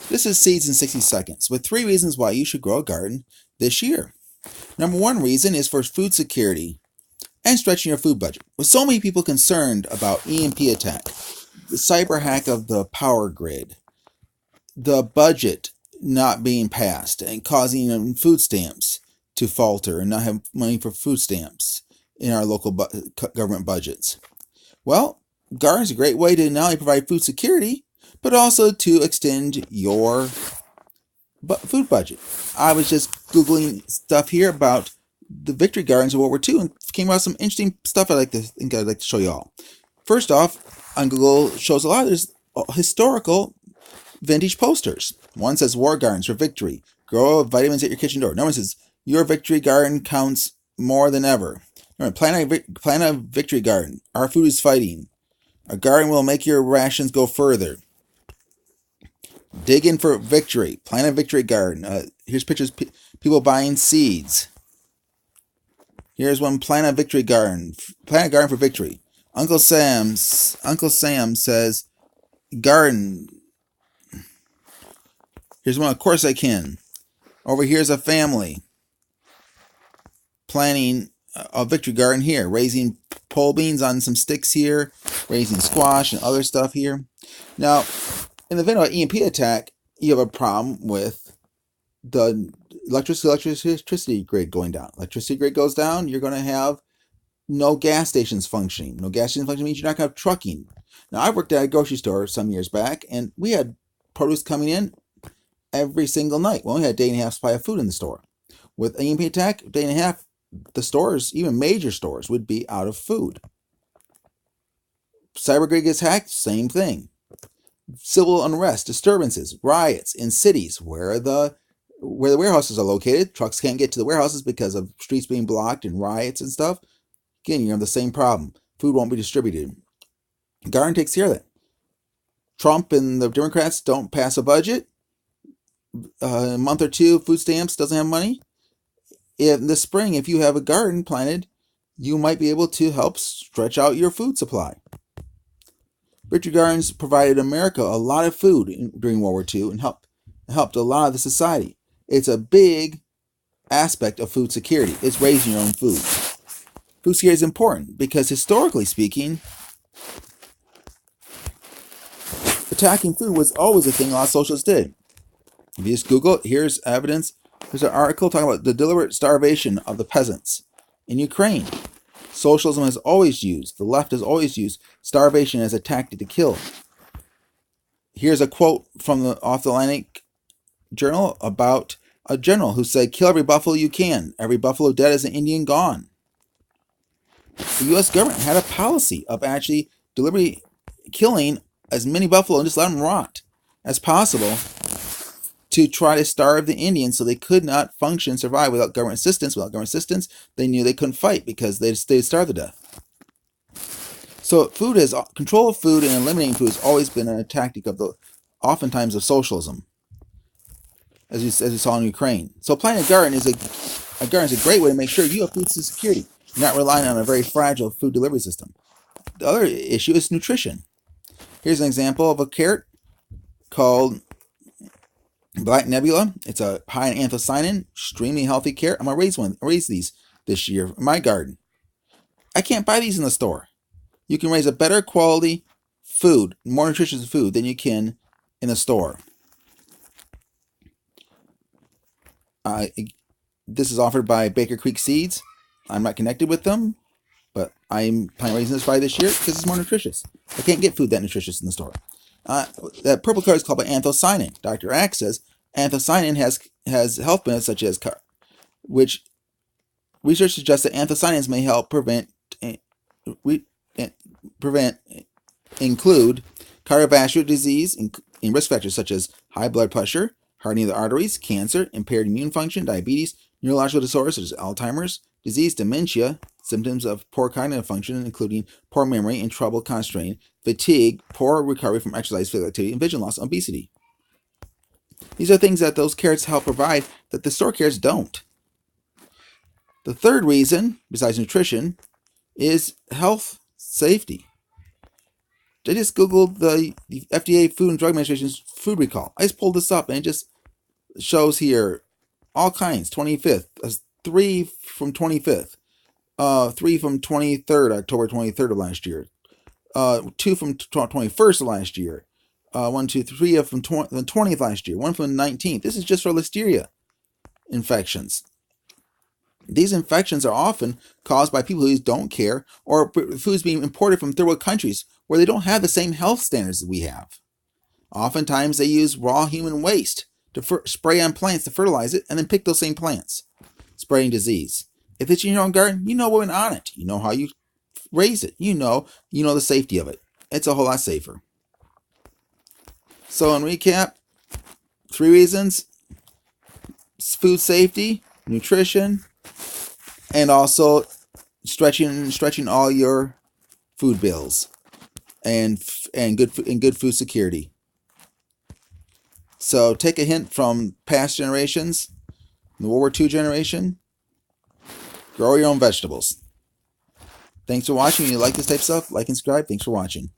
This is Seeds in 60 Seconds with 3 reasons why you should grow a garden this year. Number 1 reason is for food security and stretching your food budget. With so many people concerned about EMP attack, the cyber hack of the power grid, the budget not being passed and causing food stamps to falter and not have money for food stamps in our local government budgets. Well, gardens are a great way to not only provide food security, but also to extend your food budget. I was just Googling stuff here about the victory gardens of World War II and came out some interesting stuff I'd like to show you all. First off, on Google shows a lot. There's historical vintage posters. One says War Gardens for Victory. Grow vitamins at your kitchen door. Another one says your victory garden counts more than ever. Plant a victory garden. Our food is fighting. A garden will make your rations go further. Dig in for victory. Plant a victory garden. Here's pictures people buying seeds. Here's one. Plant a victory garden. Plant a garden for victory. Uncle Sam says garden. Here's one. Of course I can. Over here's a family planting a victory garden here, raising pole beans on some sticks here, raising squash and other stuff here. Now, in the event of an EMP attack, you have a problem with the electricity grid going down. Electricity grid goes down, you're going to have no gas stations functioning. No gas stations functioning means you're not going to have trucking. Now, I worked at a grocery store some years back, and we had produce coming in every single night. We only had a day and a half supply of food in the store. With an EMP attack, a day and a half, the stores, even major stores, would be out of food. Cyber grid gets hacked, same thing. Civil unrest, disturbances, riots in cities where the warehouses are located. Trucks can't get to the warehouses because of streets being blocked and riots and stuff. Again, you have the same problem. Food won't be distributed. Garden takes care of that. Trump and the Democrats don't pass a budget. A month or two, food stamps doesn't have money. In the spring, if you have a garden planted, you might be able to help stretch out your food supply. Victory Gardens provided America a lot of food during World War II and helped a lot of the society. It's a big aspect of food security. It's raising your own food. Food security is important because historically speaking, attacking food was always a thing a lot of socialists did. If you just Google it, here's evidence. There's an article talking about the deliberate starvation of the peasants in Ukraine. Socialism has always used, the left has always used starvation as a tactic to kill. Here's a quote from off the Atlantic Journal about a general who said, "Kill every buffalo you can. Every buffalo dead is an Indian gone." The U.S. government had a policy of actually deliberately killing as many buffalo and just let them rot as possible to try to starve the Indians so they could not function and survive without government assistance. Without government assistance, they knew they couldn't fight because they'd starve to death. So control of food and eliminating food has always been a tactic of oftentimes of socialism, as you saw in Ukraine. So planting a garden is a great way to make sure you have food security. You're not relying on a very fragile food delivery system. The other issue is nutrition. Here's an example of a carrot called Black Nebula. It's a high in anthocyanin, extremely healthy carrot. I'm gonna raise these this year in my garden. I can't buy these in the store. You can raise a better quality food, more nutritious food than you can in the store. This is offered by Baker Creek Seeds. I'm not connected with them, but I'm planning on raising this by this year because it's more nutritious. I can't get food that nutritious in the store. That purple color is called by anthocyanin. Dr. Axe says anthocyanin has health benefits such as which research suggests that anthocyanins may help include cardiovascular disease in risk factors such as high blood pressure, hardening of the arteries, cancer, impaired immune function, diabetes, neurological disorders such as Alzheimer's disease, dementia, symptoms of poor cognitive function, including poor memory and trouble concentrating, fatigue, poor recovery from exercise, physical activity, and vision loss, obesity. These are things that those carrots help provide that the store carrots don't. The third reason, besides nutrition, is health safety. I just Googled the FDA Food and Drug Administration's food recall. I just pulled this up and it just shows here all kinds. 25th, 3 from 25th, 3 from 23rd, October 23rd of last year, 2 from 21st of last year, 1, 2, 3 from the 20th last year, 1 from the 19th. This is just for listeria infections. These infections are often caused by people who don't care, or foods being imported from third world countries where they don't have the same health standards that we have. Oftentimes they use raw human waste to spray on plants to fertilize it and then pick those same plants, spreading disease. If it's in your own garden, you know what went on it. You know how you raise it. You know the safety of it. It's a whole lot safer. So in recap, 3 reasons: food safety, nutrition, and also stretching all your food bills and good food security. So take a hint from past generations, the World War II generation. Grow your own vegetables. Thanks for watching. If you like this type of stuff, like and subscribe. Thanks for watching.